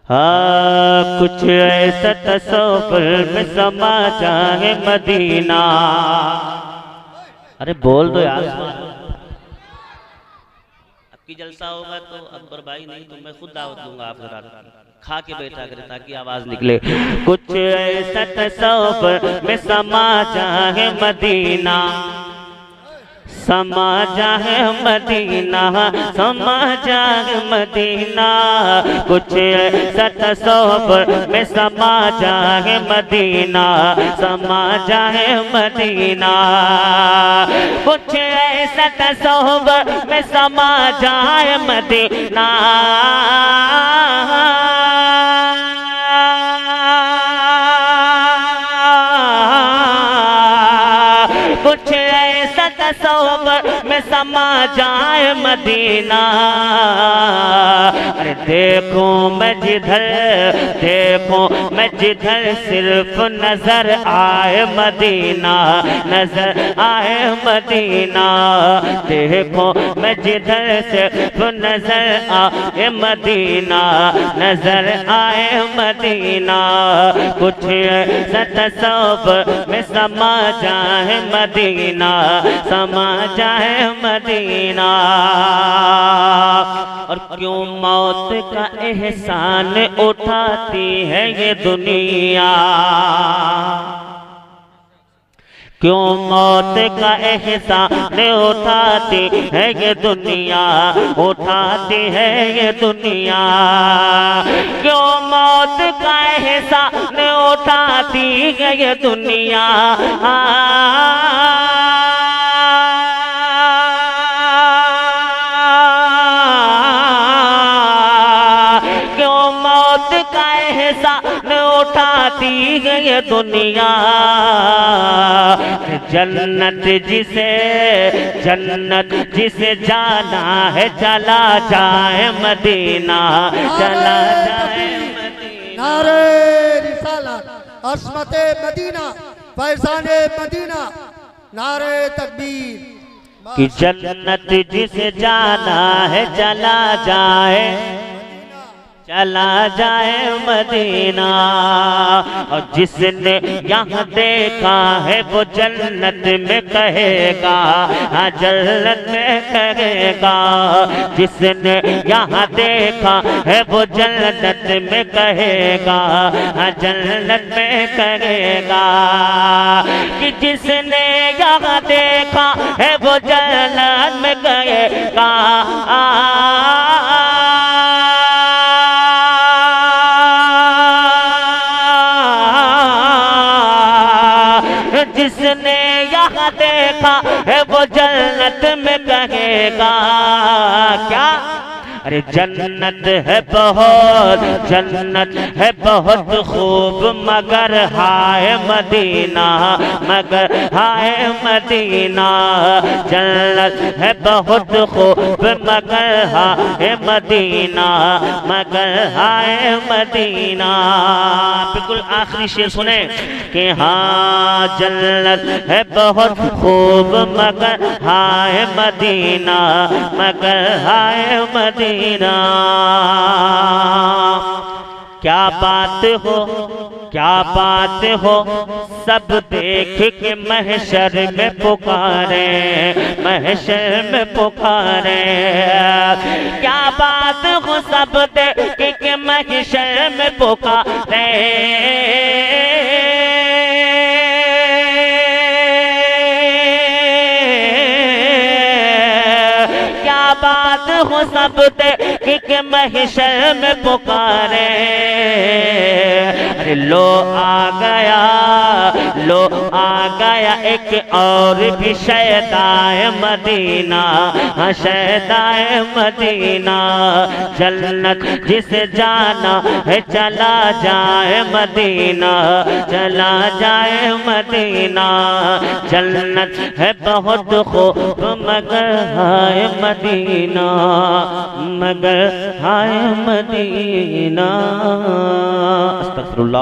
हाँ कुछ ऐसा तसव्वुर में समा जाए मदीना। अरे बोल दो यार। अब की जलसा होगा तो अकबर भाई नहीं तो मैं खुद दावत दूंगा आप जरा खा के बैठा करे ताकि आवाज निकले। कुछ ऐसा तसव्वुर में समा जाए मदीना, समा जाए मदीना, समा जाए मदीना। कुछ ऐसा तसव्वुर में समा जाए मदीना, समा जाए मदीना। कुछ ऐसा तसव्वुर में समा जाए मदीना। कुछ ऐसा तसव्वुर में समा जाए मदीना। अरे देखो मैं जिधर, देखो मैं जिधर सिर्फ नजर आए मदीना, नजर आए मदीना। देखो मैं जिधर सिर्फ नजर आए मदीना, नजर आए मदीना। कुछ ऐसा तसव्वुर में समा जाए मदीना, समा जाए मदीना। और क्यों मौत का एहसान उठाती है ये दुनिया, क्यों मौत का एहसान उठाती है ये दुनिया, उठाती है ये दुनिया। क्यों मौत का एहसान उठाती है ये दुनिया। क्यों मौत का एहसान उठाती है ये दुनिया। जन्नत जिसे, जन्नत जिसे जाना है चला जाए मदीना, चला जाए मदीना। नारे रिसालत, अस्मते मदीना, फैज़ाने मदीना, नारे तकबीर। कि जन्नत जिसे जाना है चला जाए, चला जाए मदीना। और जिसने यहाँ देखा है वो जन्नत में कहेगा, हाँ जन्नत में कहेगा। जिसने यहाँ देखा है वो जन्नत में कहेगा, हाँ जन्नत में कहेगा। कि जिसने यहाँ देखा है वो जन्नत में कहेगा। जिसने यहाँ देखा है वो जन्नत में कहेगा। क्या? अरे जन्नत है बहुत, जन्नत है बहुत खूब, मगर हाय मदीना, मगर हाय मदीना। जन्नत है बहुत खूब मगर हाय मदीना, मगर हाय मदीना। बिल्कुल आखिरी शेर सुने कि हाँ जन्नत है बहुत खूब मगर हाय मदीना, मगर हाय मदीना। क्या बात हो, क्या बात हो, सब देख के महशर में पुकारे, महशर में पुकारे। क्या बात हो, सब देख के महशर में पुकारे। बात हो सब देख के महशर में पुकारे। अरे लो आ गया, लो आ गया एक और भी शहदाए मदीना, हाँ शहदाए मदीना। जन्नत जिसे जाना है चला जाए मदीना, चला जाए मदीना। जन्नत है बहुत खूब मगर हाय मदीना, मगर हाय मदीना। अस्तगफिरुल्लाह।